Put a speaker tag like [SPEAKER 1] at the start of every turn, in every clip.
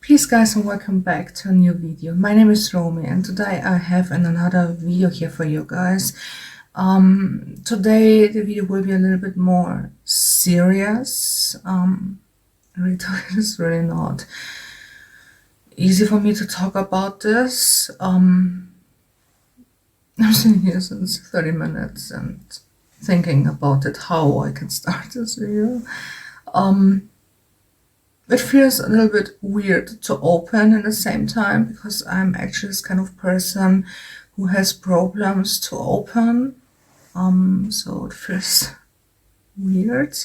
[SPEAKER 1] Peace guys and welcome back to a new video. My name is Romy and today I have another video here for you guys. Today the video will be a little bit more serious. It is really not easy for me to talk about this. I'm sitting here since 30 minutes and thinking about it, how I can start this video. It feels a little bit weird to open at the same time because I'm actually this kind of person who has problems to open. So it feels weird,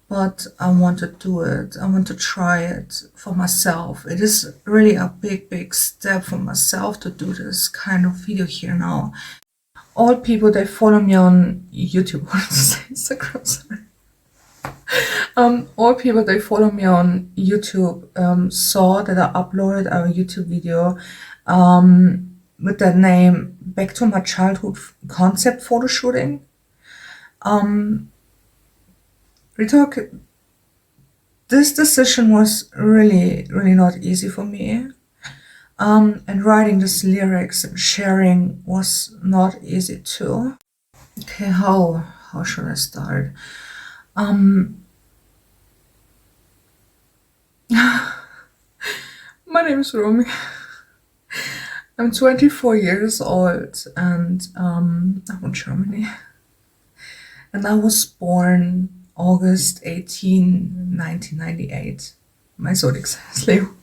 [SPEAKER 1] but I want to do it. I want to try it for myself. It is really a big step for myself to do this kind of video here now. All people, they follow me on YouTube, Instagram, sorry. All people they follow me on YouTube saw that I uploaded a YouTube video with that name, Back to My Childhood Concept Photo Shooting. This decision was really not easy for me. And writing these lyrics and sharing was not easy too. Okay, how should I start? My name is Romy. I'm 24 years old and I'm in Germany. And I was born August 18, 1998. My zodiac sign is Leo.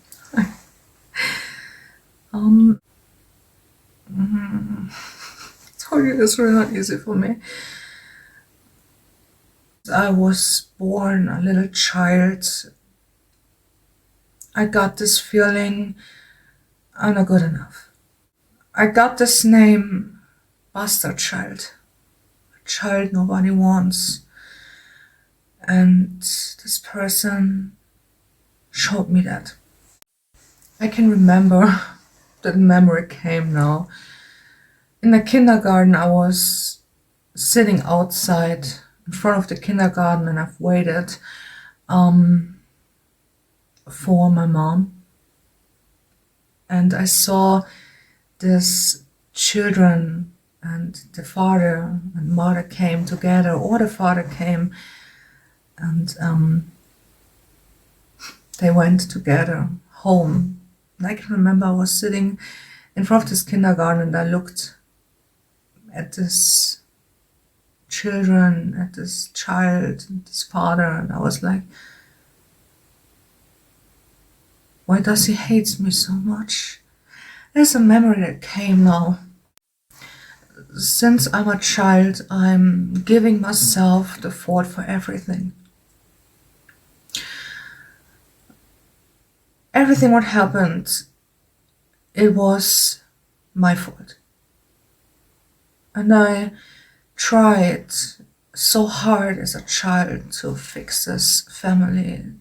[SPEAKER 1] Told you it's really not easy for me. I was born a little child. I got this feeling I'm not good enough. I got this name, bastard child, a child nobody wants. And this person showed me that. I can remember that memory came now. In the kindergarten, I was sitting outside in front of the kindergarten and I've waited for my mom, and I saw these children and the father and mother came together, or the father came and they went together home. And I can remember I was sitting in front of this kindergarten and I looked at this children, at this child, and this father, and I was like, why does he hate me so much? There's a memory that came now. Since I'm a child, I'm giving myself the fault for everything. Everything what happened, it was my fault. And I tried so hard as a child to fix this family.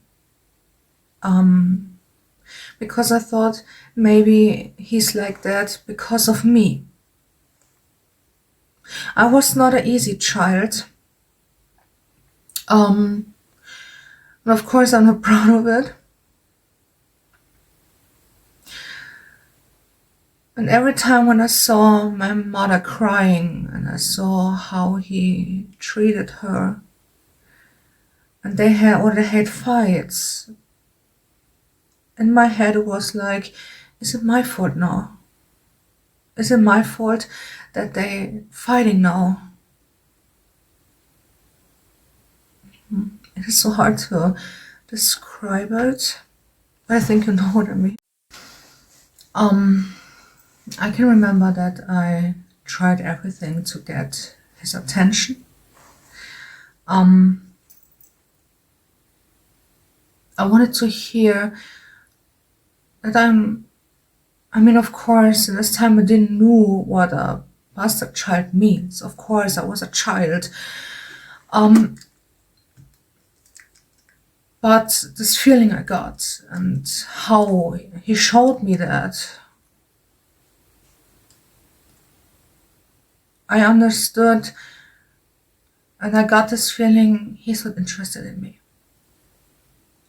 [SPEAKER 1] Because I thought maybe he's like that because of me. I was not an easy child. And of course I'm not proud of it. And every time when I saw my mother crying and I saw how he treated her, and they had fights, in my head it was like, is it my fault now? Is it my fault that they fighting now? It is so hard to describe it, but I think you know what I mean. I can remember that I tried everything to get his attention. I wanted to hear that I mean, of course, at this time I didn't know what a bastard child means. Of course, I was a child. But this feeling I got and how he showed me that, I understood and I got this feeling he's not interested in me.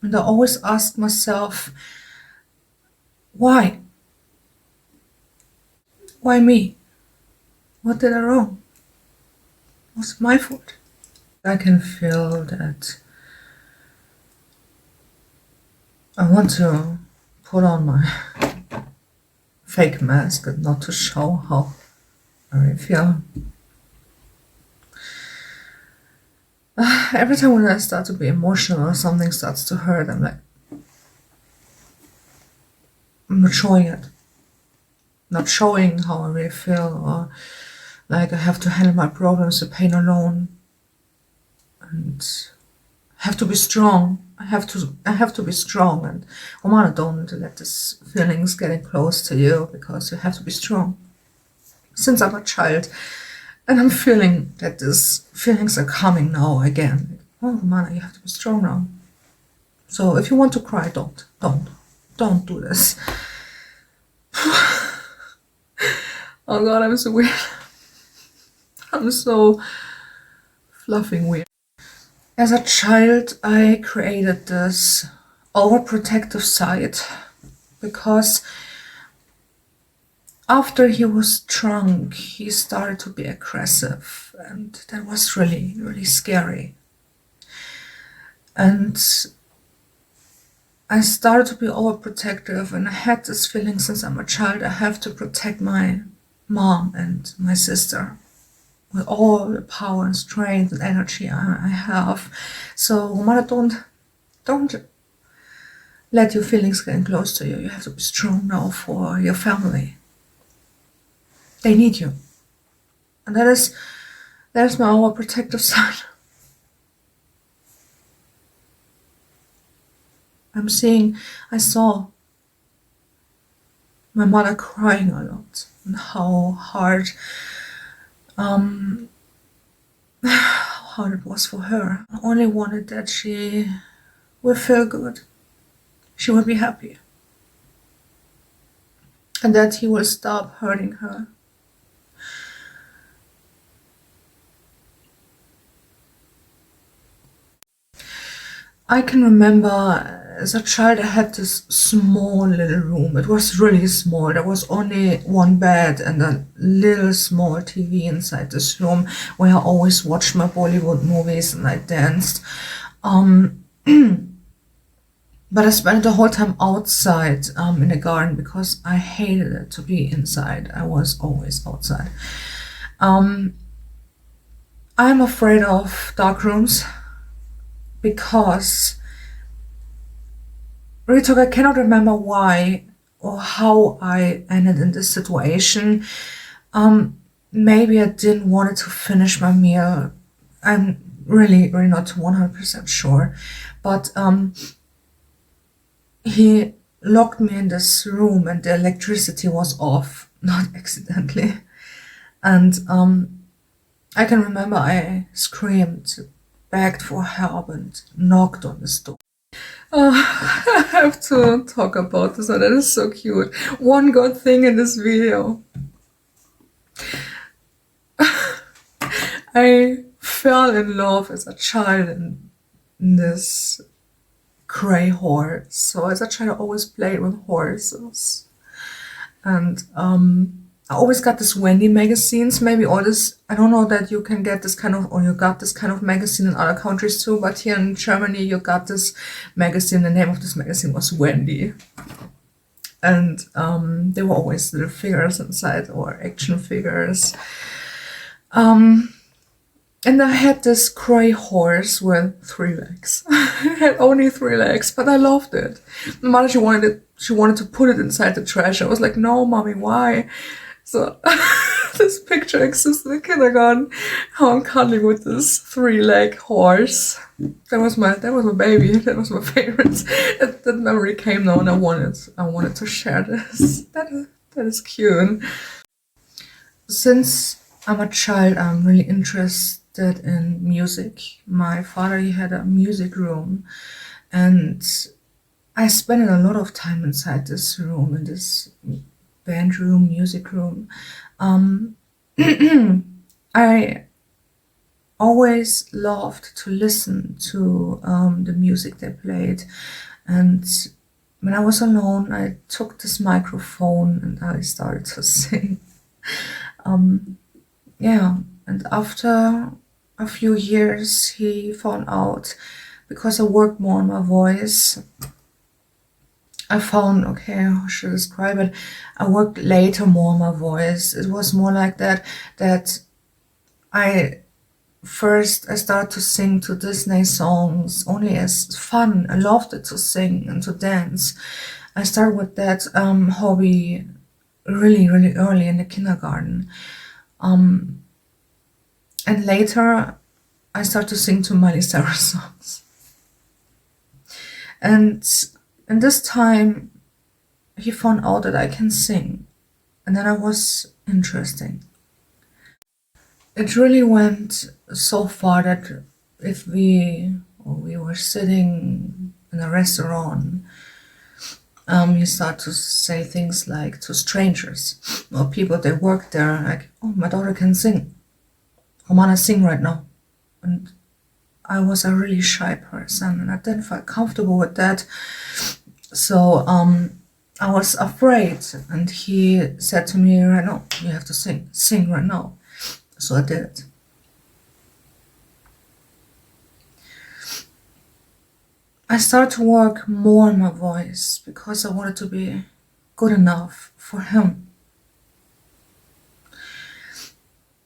[SPEAKER 1] And I always asked myself, Why? Why me? What did I wrong? What's my fault? I can feel that I want to put on my fake mask and not to show how I really feel. Every time when I start to be emotional or something starts to hurt, I'm like, I'm not showing it. Not showing how I really feel, or like I have to handle my problems, the pain alone, and have to be strong. I have to be strong, and Omana, don't let these feelings getting close to you because you have to be strong. Since I'm a child, and I'm feeling that these feelings are coming now again. Oh, Omana, you have to be strong now. So if you want to cry, don't do this. Oh God, I'm so weird. I'm so fluffing weird. As a child, I created this overprotective side because after he was drunk, he started to be aggressive, and that was really, really scary. And I started to be overprotective, and I had this feeling since I'm a child I have to protect my mom and my sister with all the power and strength and energy I have. So, Mother, don't let your feelings get close to you. You have to be strong now for your family. They need you, and that is my overprotective side. I saw my mother crying a lot, and how hard it was for her. I only wanted that she would feel good, she would be happy, and that he will stop hurting her. I can remember as a child I had this small little room. It was really small. There was only one bed and a little small TV inside this room where I always watched my Bollywood movies and I danced. But I spent the whole time outside in the garden because I hated it to be inside. I was always outside. I'm afraid of dark rooms because really talk, I cannot remember why or how I ended in this situation. Maybe I didn't want to finish my meal. I'm really, really not 100% sure. But he locked me in this room and the electricity was off, not accidentally. And I can remember I screamed, begged for help, and knocked on the door. I have to talk about this, and that is so cute. One good thing in this video. I fell in love as a child in this gray horse. So as a child, I always played with horses. And I always got this Wendy magazines, maybe all this, I don't know that you can get this kind of, or you got this kind of magazine in other countries too, but here in Germany you got this magazine, the name of this magazine was Wendy. And there were always little figures inside, or action figures. And I had this gray horse with 3 legs. It had only 3 legs, but I loved it. My mother, she wanted to put it inside the trash. I was like, no, mommy, why? So this picture exists in the kindergarten, how I'm cuddling with this 3-leg horse. That was my baby. That was my favorite. That memory came now, and I wanted to share this. That is cute. Since I'm a child, I'm really interested in music. My father, he had a music room, and I spent a lot of time inside this room, in this band room, music room. I always loved to listen to the music they played, and when I was alone, I took this microphone and I started to sing. Yeah, and after a few years, he found out because I worked more on my voice. I found, okay, how should I describe it? I worked later more on my voice. It was more like that I first I started to sing to Disney songs only as fun. I loved it to sing and to dance. I started with that hobby really, really early in the kindergarten. And later I started to sing to Miley Cyrus songs. And in this time, he found out that I can sing. And then I was interesting. It really went so far that if we were sitting in a restaurant, you start to say things like to strangers or people that work there, like, "Oh, my daughter can sing. I wanna sing right now." And I was a really shy person, and I didn't feel comfortable with that. So I was afraid, and he said to me, "Right now, you have to sing right now." So I did it. I started to work more on my voice because I wanted to be good enough for him.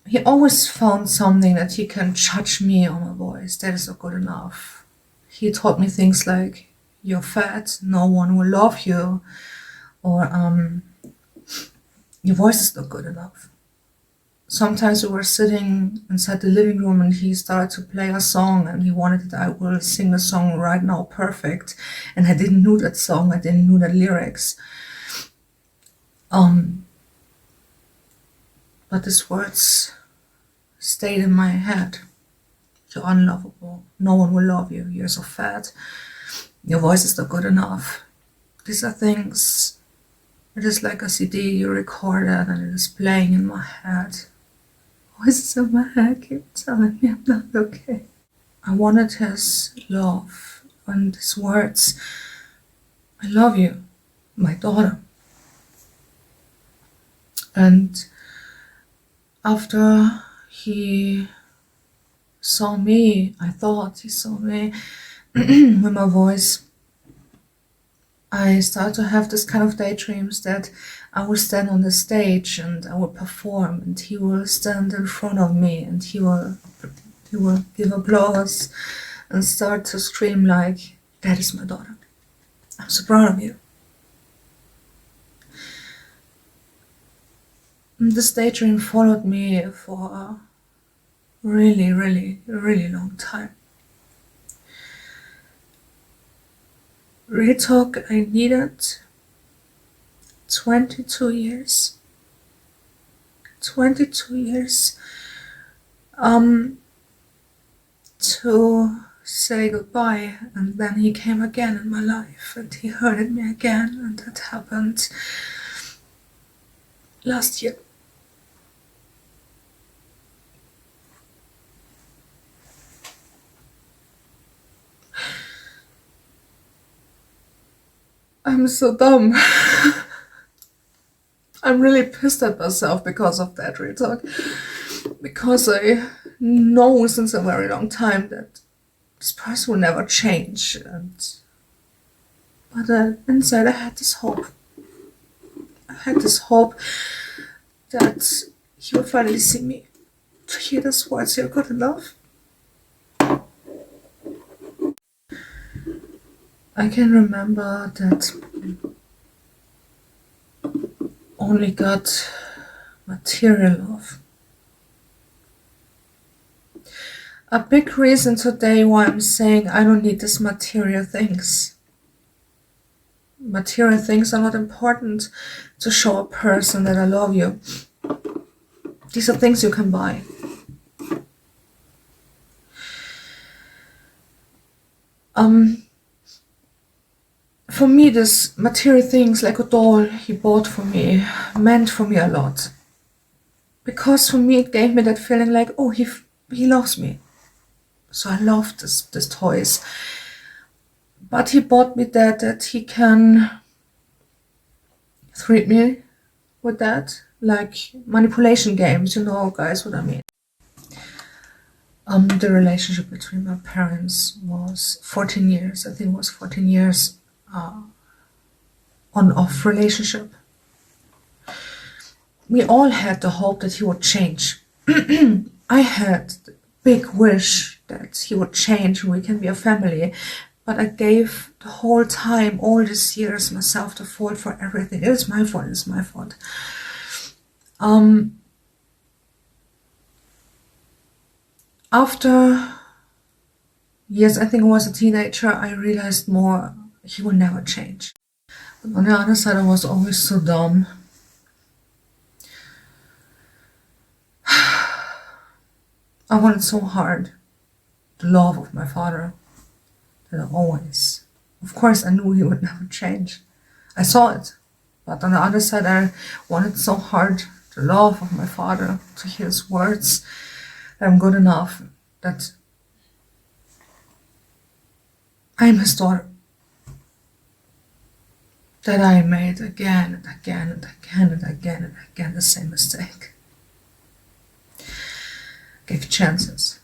[SPEAKER 1] He always found something that he can judge me on my voice. That is not good enough. He taught me things like, "You're fat, no one will love you," or "Your voice is not good enough." Sometimes we were sitting inside the living room and he started to play a song and he wanted that I will sing the song right now perfect. And I didn't know that song, I didn't know the lyrics. But these words stayed in my head. "You're unlovable. No one will love you. You're so fat. Your voice is not good enough." These are things, it is like a CD you record it and it is playing in my head. Voices in my head keep telling me I'm not okay. I wanted his love and his words. "I love you, my daughter." And after he saw me, I thought he saw me with my voice, I started to have this kind of daydreams that I would stand on the stage and I would perform and he will stand in front of me and he will give applause and start to scream like, "That is my daughter. I'm so proud of you." And this daydream followed me for a really, really, really long time. Real talk, I needed 22 years. 22 years to say goodbye, and then he came again in my life and he hurted me again, and that happened last year. I'm so dumb. I'm really pissed at myself because of that, real talk. Because I know since a very long time that this person will never change. But inside I had this hope. I had this hope that he would finally see me. To hear those words, "You're good enough." I can remember that only God material love. A big reason today why I'm saying I don't need these material things. Material things are not important to show a person that I love you. These are things you can buy. For me, this material things like a doll he bought for me meant for me a lot. Because for me, it gave me that feeling like, oh, he loves me. So I loved this toys. But he bought me that he can treat me with that, like manipulation games, you know, guys, what I mean. The relationship between my parents was 14 years. I think it was 14 years on-off relationship. We all had the hope that he would change. I had the big wish that he would change and we can be a family. But I gave the whole time, all these years, myself the fault for everything. It is my fault, it's my fault. After years, I think I was a teenager, I realized more he will never change. But on the other side, I was always so dumb. I wanted so hard the love of my father that I always, of course, I knew he would never change. I saw it. But on the other side, I wanted so hard the love of my father, to hear his words that I'm good enough, that I'm his daughter. That I made again and again and again and again and again the same mistake. Gave chances,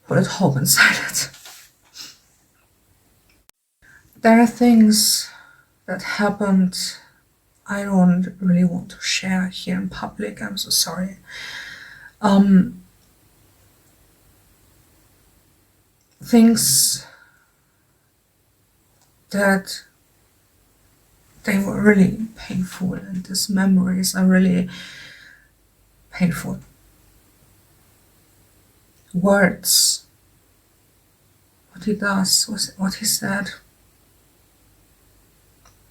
[SPEAKER 1] put hope inside it. There are things that happened I don't really want to share here in public. I'm so sorry. Things that they were really painful, and these memories are really painful. Words, what he does, what he said,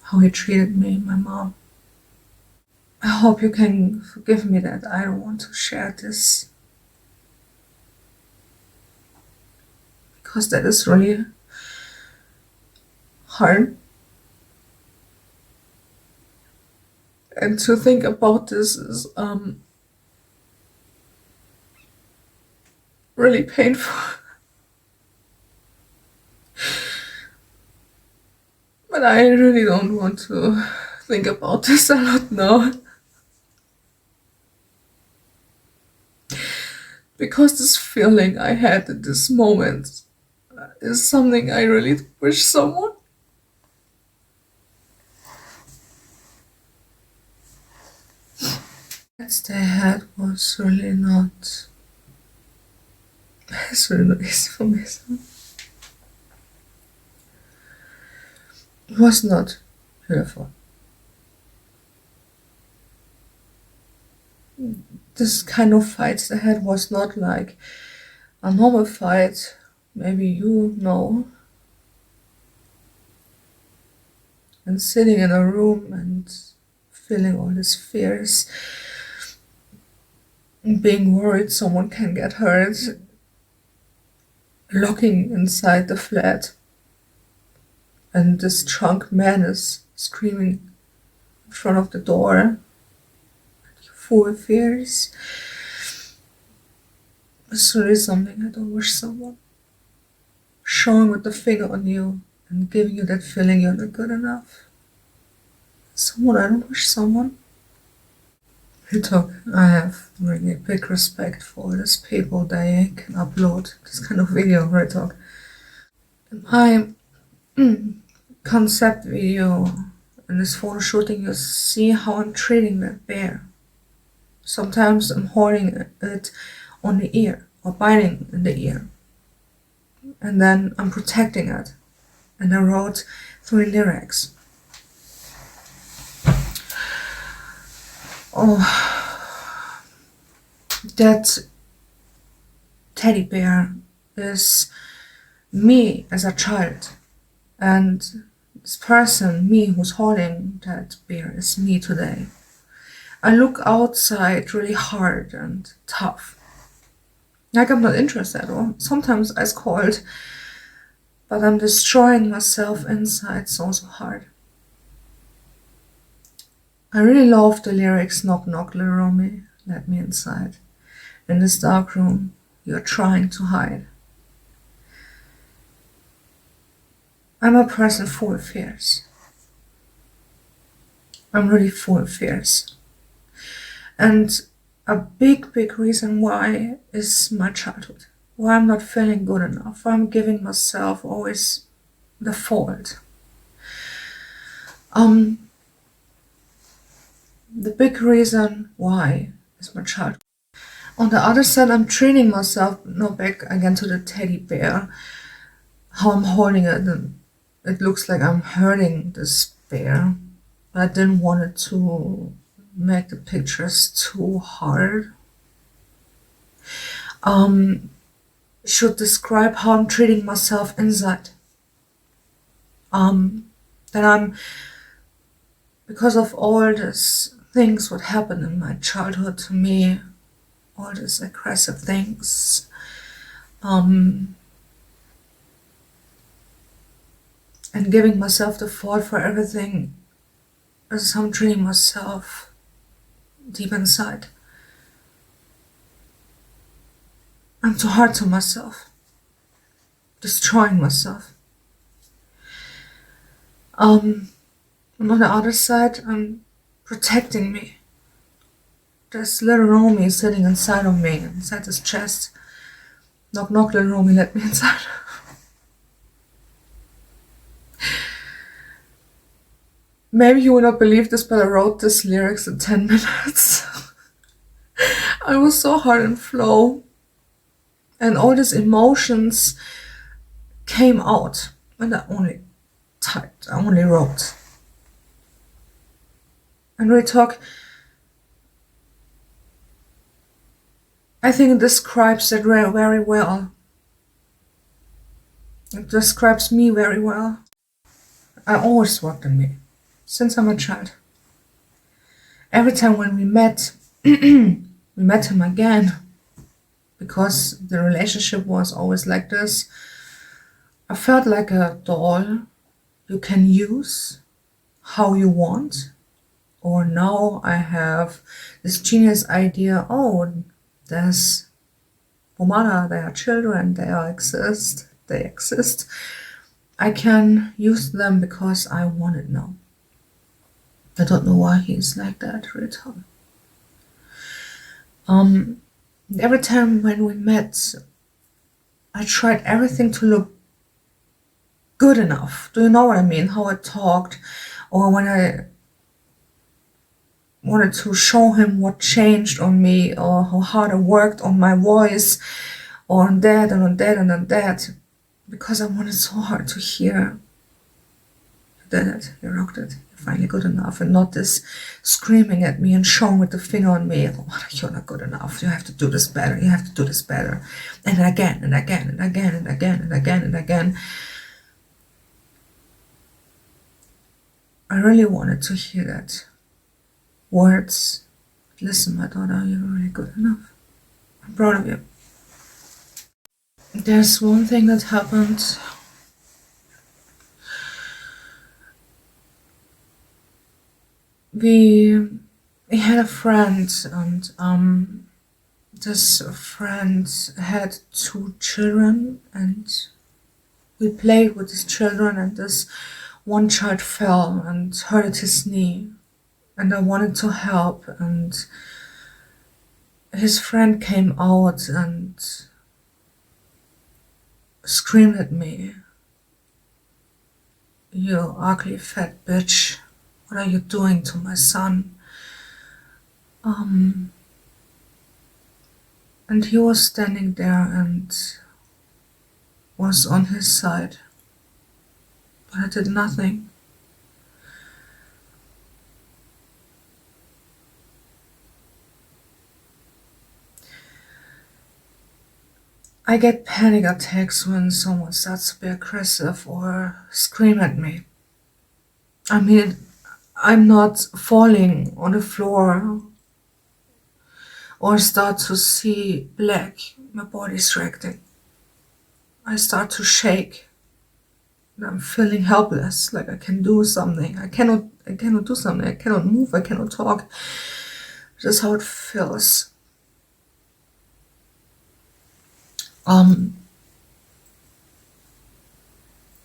[SPEAKER 1] how he treated me, my mom. I hope you can forgive me that I don't want to share this, because that is really hard. And to think about this is really painful. But I really don't want to think about this a lot now. Because this feeling I had at this moment is something I really wish someone. That they had was really not. It's really not easy for me. It was not beautiful. This kind of fights they had was not like a normal fight. Maybe you know. And sitting in a room and feeling all these fears, being worried someone can get hurt, locking inside the flat, and this drunk man is screaming in front of the door, full of fears. It's really something I don't wish someone. Showing with the finger on you and giving you that feeling you're not good enough. Someone I don't wish someone. I have really big respect for these people. They can upload this kind of video, Retalk. My concept video in this photo shooting, you see how I'm treating that bear. Sometimes I'm holding it on the ear or biting in the ear. And then I'm protecting it. And I wrote 3 lyrics. Oh, that teddy bear is me as a child, and this person, me who's holding that bear, is me today. I look outside really hard and tough, like I'm not interested, or sometimes ice cold, but I'm destroying myself inside so hard. I really love the lyrics, knock knock little Romy, let me inside. In this dark room, you're trying to hide. I'm a person full of fears. I'm really full of fears. And a big, big reason why is my childhood. Why I'm not feeling good enough. Why I'm giving myself always the fault. The big reason why is my childhood. On the other side, I'm training myself, now back again to the teddy bear, how I'm holding it, and it looks like I'm hurting this bear. But I didn't want it to make the pictures too hard. Should describe how I'm treating myself inside. That I'm, because of all these things what happened in my childhood to me, all these aggressive things, and giving myself the fault for everything, as I'm treating myself deep inside. I'm too hard to myself, destroying myself. And on the other side, I'm protecting me. There's little Romy sitting inside of me, inside his chest. Knock, knock, little Romy, let me inside. Maybe you will not believe this, but I wrote this lyrics in 10 minutes. I was so hard in flow, and all these emotions came out, and I only typed, I only wrote. And we talk, I think it describes it very well. It describes me very well. I always worked on me, since I'm a child. Every time when we met, we met him again, because the relationship was always like this. I felt like a doll you can use how you want. Or now I have this genius idea, oh, there's Pomada, there are children, they exist. I can use them because I want it now. I don't know why he's like that, really. Every time when we met, I tried everything to look good enough. Do you know what I mean? How I talked, or when I wanted to show him what changed on me, or how hard I worked on my voice, or on that and on that and on that, because I wanted so hard to hear you did it, you rocked it, you're finally good enough, and not this screaming at me and showing with the finger on me, oh, you're not good enough, you have to do this better, you have to do this better, and again and again and again and again and again and again. I really wanted to hear that. Words. Listen, my daughter, you're really good enough. I'm proud of you. There's one thing that happened. We had a friend, and this friend had 2 children, and we played with his children, and this one child fell and hurt his knee, and I wanted to help, and his friend came out and screamed at me, you ugly fat bitch, what are you doing to my son? And he was standing there and was on his side, but I did nothing. I get panic attacks when someone starts to be aggressive or scream at me. I mean, I'm not falling on the floor or start to see black. My body's reacting. I start to shake. I'm feeling helpless, like I can do something. I cannot do something. I cannot move. I cannot talk. That's how it feels.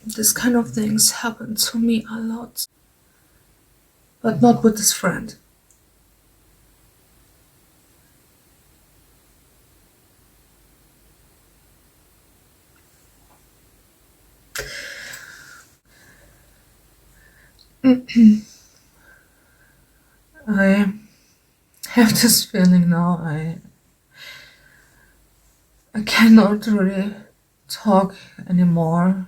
[SPEAKER 1] this kind of things happen to me a lot, but not with this friend. I have this feeling now. I cannot really talk anymore,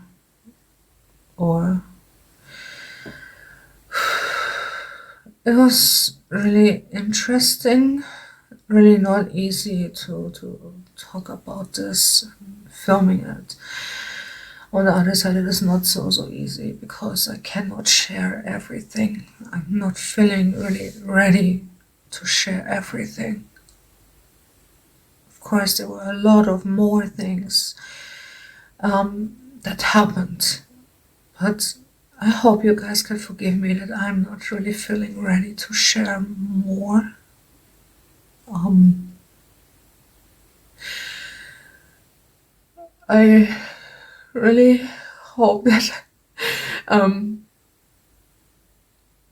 [SPEAKER 1] or it was really interesting, really not easy to talk about this, filming it. On the other side, it is not so easy because I cannot share everything. I'm not feeling really ready to share everything. Of course, there were a lot of more things that happened, but I hope you guys can forgive me that I'm not really feeling ready to share more. I really hope that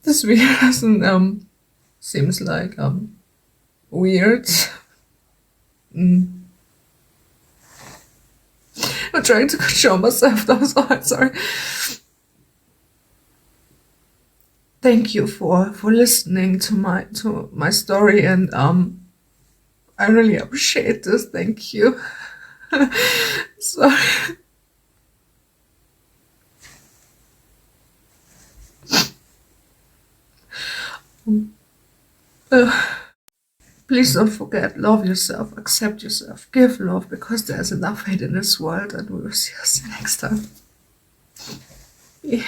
[SPEAKER 1] this video doesn't seems like weird. I'm trying to control myself. That was all. Sorry. Thank you for listening to my story, and I really appreciate this. Thank you. Sorry. Please don't forget, love yourself, accept yourself, give love, because there's enough hate in this world, and we will see us next time. Yeah.